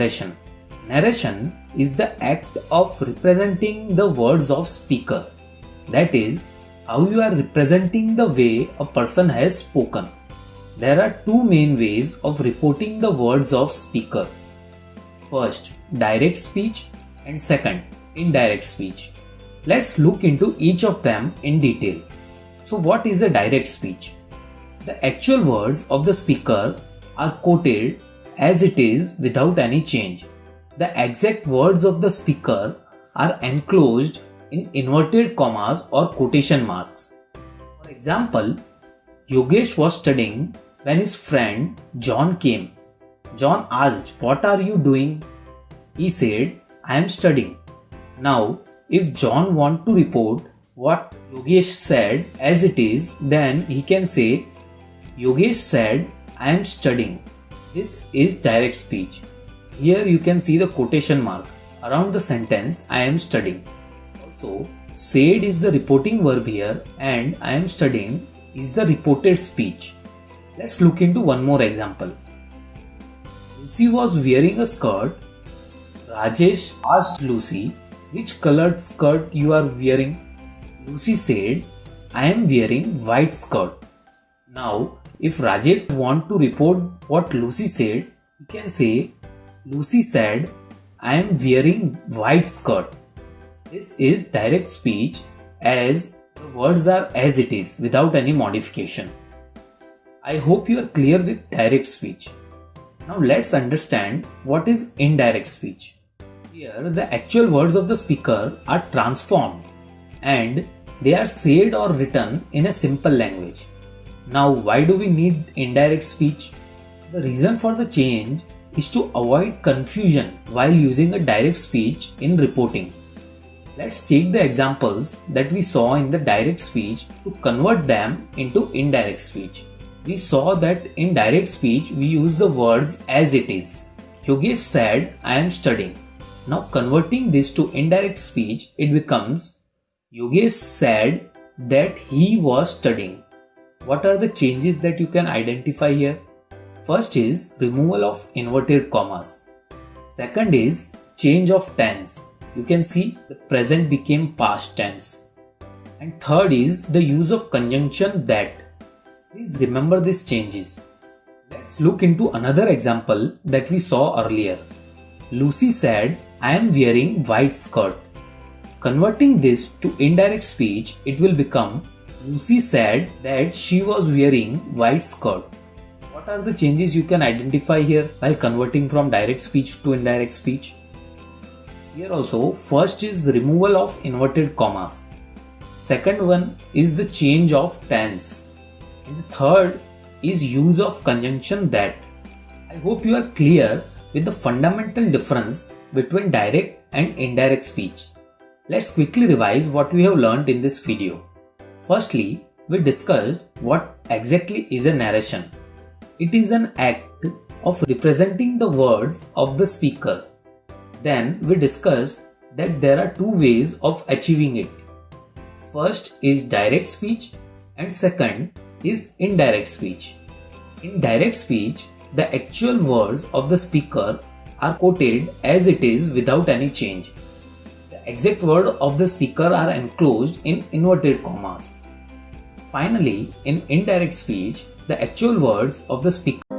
narration. Narration is the act of representing the words of speaker. That is, how you are representing the way a person has spoken. There are two main ways of reporting the words of speaker. First, direct speech, and second, indirect speech. Let's look into each of them in detail. So what is a direct speech? The actual words of the speaker are quoted as it is without any change. The exact words of the speaker are enclosed in inverted commas or quotation marks. For example, Yogesh was studying when his friend John came. John asked, "What are you doing?" He said, "I am studying." Now, if John wants to report what Yogesh said as it is, then he can say, "Yogesh said, I am studying." This is direct speech. Here you can see the quotation mark around the sentence "I am studying." Also, said is the reporting verb here and "I am studying" is the reported speech. Let's look into one more example. Lucy was wearing a skirt. Rajesh asked Lucy, "Which colored skirt you are wearing?" Lucy said, "I am wearing white skirt." Now, if Rajesh wants to report what Lucy said, he can say, "Lucy said, I am wearing white skirt." This is direct speech as the words are as it is without any modification. I hope you are clear with direct speech. Now let's understand what is indirect speech. Here the actual words of the speaker are transformed and they are said or written in a simple language. Now, why do we need indirect speech? The reason for the change is to avoid confusion while using a direct speech in reporting. Let's take the examples that we saw in the direct speech to convert them into indirect speech. We saw that in direct speech we use the words as it is. Yogesh said, "I am studying." Now converting this to indirect speech, it becomes Yogesh said that he was studying. What are the changes that you can identify here? First is removal of inverted commas. Second is change of tense. You can see the present became past tense. And third is the use of conjunction that. Please remember these changes. Let's look into another example that we saw earlier. Lucy said, "I am wearing white skirt." Converting this to indirect speech, it will become Lucy said that she was wearing white skirt. What are the changes you can identify here while converting from direct speech to indirect speech? Here also, first is removal of inverted commas. Second one is the change of tense. And the third is use of conjunction that. I hope you are clear with the fundamental difference between direct and indirect speech. Let's quickly revise what we have learned in this video. Firstly, we discussed what exactly is a narration. It is an act of representing the words of the speaker. Then we discussed that there are two ways of achieving it. First is direct speech and second is indirect speech. In direct speech, the actual words of the speaker are quoted as it is without any change. The exact word of the speaker are enclosed in inverted commas. Finally, in indirect speech, the actual words of the speaker